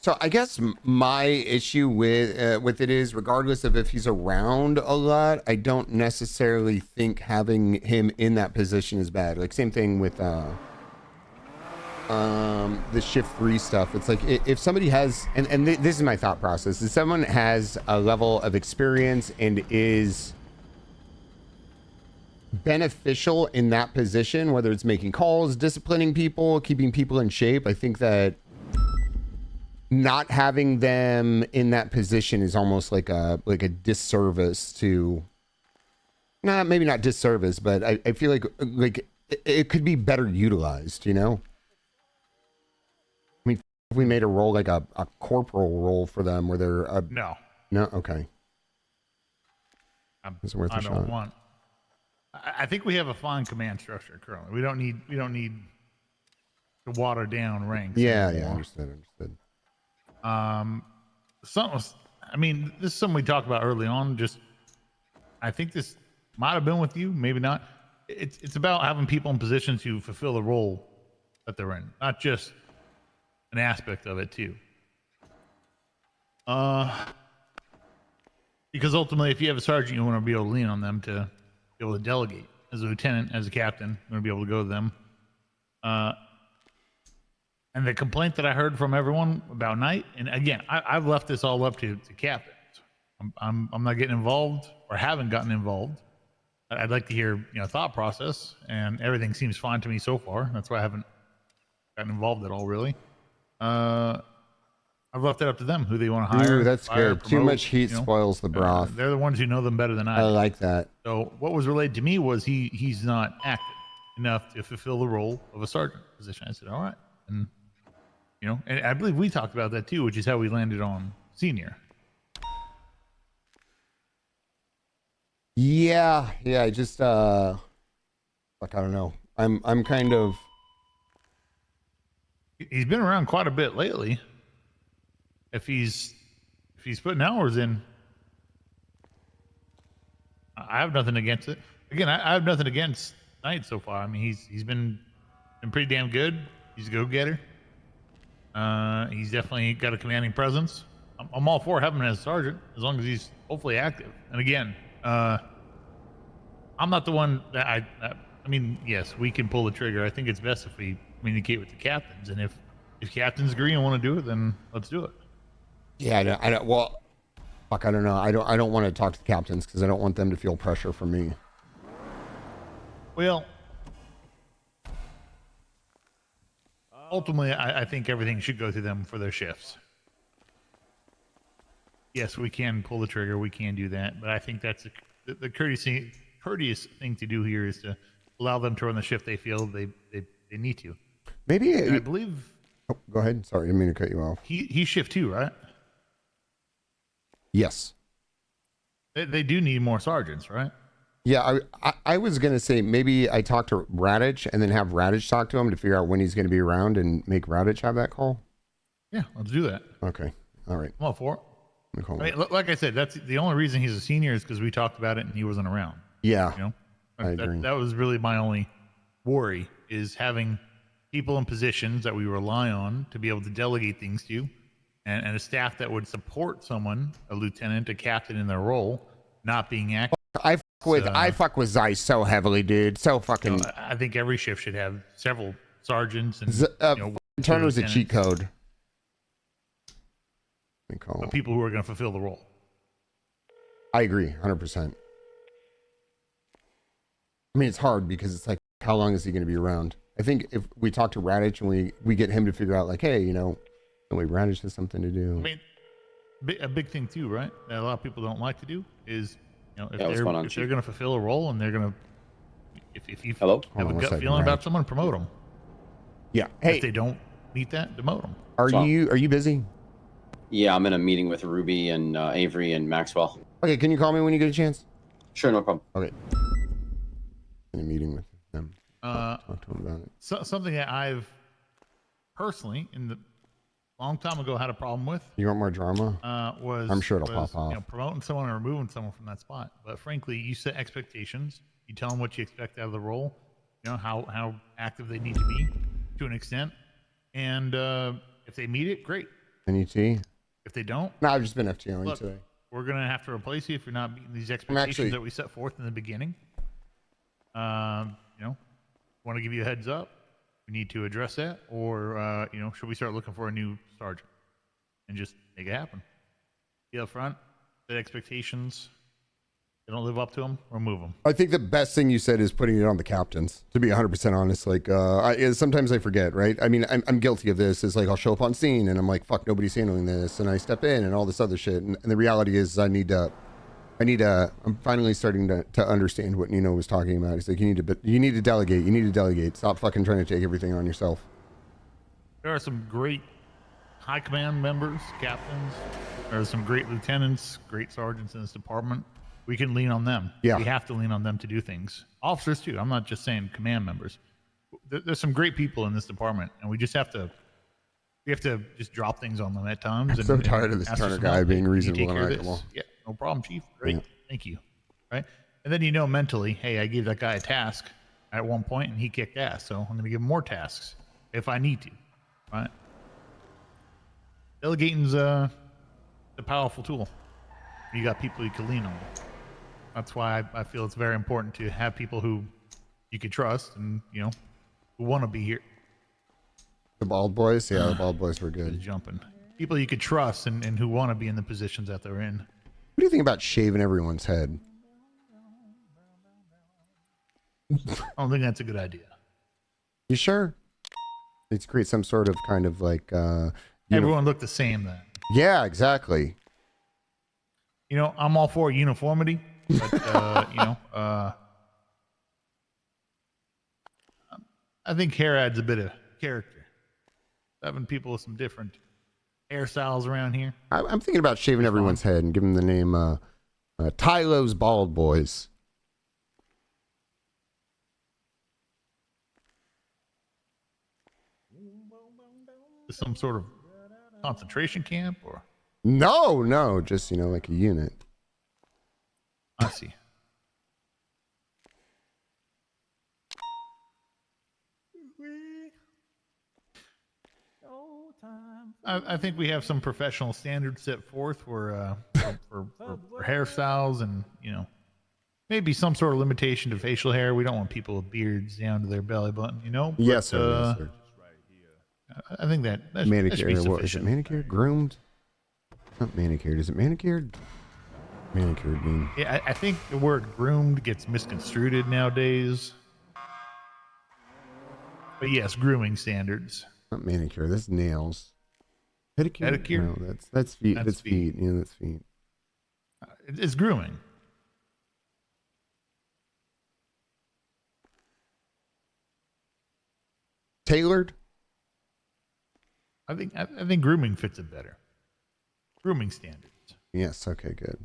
So I guess my issue with it is, regardless of if he's around a lot, I don't necessarily think having him in that position is bad. Like same thing with the shift 3 stuff. It's like if somebody has, and this is my thought process, if someone has a level of experience and is beneficial in that position, whether it's making calls, disciplining people, keeping people in shape, I think that not having them in that position is almost like a disservice to, nah, maybe not disservice, but I feel like it could be better utilized, you know? I mean, if we made a role like a corporal role for them where they're no, okay. It's worth a shot. I think we have a fine command structure currently. We don't need to water down ranks. Yeah, anymore. yeah, understood. I mean, this is something we talked about early on. I think this might have been with you, maybe not. It's about having people in positions to fulfill the role that they're in, not just an aspect of it too. Because ultimately, if you have a sergeant, you want to be able to lean on them to be able to delegate. As a lieutenant, as a captain, you want to be able to go to them. And the complaint that I heard from everyone about night, and again, I've left this all up to captains. I'm not getting involved or haven't gotten involved. I'd like to hear thought process, and everything seems fine to me so far. That's why I haven't gotten involved at all, really. I've left it up to them who they want to hire. Ooh, that's fire, good. promote, Too much heat spoils the broth. They're the ones who know them better than I do. I like that. So what was relayed to me was he's not active enough to fulfill the role of a sergeant position. I said, all right. And, and I believe we talked about that too, which is how we landed on senior. Yeah. I just, I don't know. I'm kind of. He's been around quite a bit lately. If he's putting hours in, I have nothing against it. Again, I have nothing against Knight so far. I mean, he's been pretty damn good. He's a go-getter. He's definitely got a commanding presence. I'm all for having him as a sergeant as long as he's hopefully active. And again, I'm not the one that I mean, yes, we can pull the trigger. I think it's best if we communicate with the captains, and if captains agree and want to do it, then let's do it. Yeah, I don't. Well, fuck, I don't know. I don't want to talk to the captains because I don't want them to feel pressure from me. Well, ultimately, I think everything should go through them for their shifts. Yes, we can pull the trigger. We can do that, but I think that's the courteous thing to do here is to allow them to run the shift they feel they need to. Maybe I believe. Oh, go ahead. Sorry, I didn't mean to cut you off. He's shift 2, right? Yes. They do need more sergeants, right? Yeah, I was gonna say maybe I talk to Radich and then have Radich talk to him to figure out when he's gonna be around and make Radich have that call. Yeah, let's do that. Okay. All right. I'm all for it. I mean, like I said, that's the only reason he's a senior is because we talked about it and he wasn't around. Yeah. I agree. That was really my only worry, is having people in positions that we rely on to be able to delegate things to, and a staff that would support someone, a lieutenant, a captain in their role, not being active. I fuck with Zeiss so heavily, dude. So fucking. I think every shift should have several sergeants and Turner's a cheat code. But people who are going to fulfill the role. I agree, 100%. I mean, it's hard because it's like, how long is he going to be around? I think if we talk to Radich and we get him to figure out, like, hey, Radich has something to do. I mean, a big thing too, right? That a lot of people don't like to do is, if they're going to fulfill a role and they're going to, if you have a gut feeling about someone, promote them. Yeah. Hey, if they don't meet that, demote them. Are you busy? Yeah, I'm in a meeting with Ruby and Avery and Maxwell. Okay, can you call me when you get a chance? Sure, no problem. Okay. In a meeting with them. Talk to them about it. Something that I've personally, in the long time ago, had a problem with. You want more drama? I'm sure it'll pop off. Promoting someone or removing someone from that spot. But frankly, you set expectations. You tell them what you expect out of the role. How active they need to be to an extent. And if they meet it, great. NET? If they don't, No, I've just been FTOing look, today. we're gonna have to replace you if you're not meeting these expectations that we set forth in the beginning. You know, want to give you a heads up. We need to address that, or you know, should we start looking for a new sergeant and just make it happen? Be up front, set expectations. They don't live up to them, remove them. I think the best thing you said is putting it on the captains, to be 100% honest. Like, sometimes I forget, right? I mean, I'm guilty of this. It's like, I'll show up on scene and I'm like, fuck, nobody's handling this. And I step in and all this other shit. And the reality is I'm finally starting to understand what Nino was talking about. He's like, you need to delegate. Stop fucking trying to take everything on yourself. There are some great high command members, captains. There are some great lieutenants, great sergeants in this department. We can lean on them. Yeah. We have to lean on them to do things. Officers too. I'm not just saying command members. There's some great people in this department, and we have to just drop things on them at times. I'm so tired of this Turner guy being reasonable and likable. Yeah, no problem, Chief. Great. Yeah. Thank you. Right? And then you know mentally, hey, I gave that guy a task at one point and he kicked ass. So I'm gonna give him more tasks if I need to. Right? Delegating's a powerful tool. You got people you can lean on. That's why I feel it's very important to have people who you can trust and, you know, who want to be here. The bald boys? Yeah, the bald boys were good. Just jumping. People you could trust and who want to be in the positions that they're in. What do you think about shaving everyone's head? I don't think that's a good idea. You sure? Let's create some sort of kind of like... Everyone look the same then. Yeah, exactly. You know, I'm all for uniformity, but, you know, I think hair adds a bit of character. Having people with some different hairstyles around here. I'm thinking about shaving everyone's head and giving them the name Tylo's Bald Boys. Some sort of concentration camp or... No, just, you know, like a unit. I see. I think we have some professional standards set forth for hairstyles and, you know, maybe some sort of limitation to facial hair. We don't want people with beards down to their belly button, you know? Yes, sir. Yes, sir. I think that manicured. That should be what is it? sufficient. Manicured? Groomed? Not manicured. Is it manicured? Manicured mean. Yeah, I think the word groomed gets misconstrued nowadays. But yes, grooming standards. Not manicure. That's nails. Pedicure? Pedicure? No, that's feet. That's feet. Yeah, that's feet. It's grooming. Tailored? I think grooming fits it better. Grooming standards. Yes. Okay, good.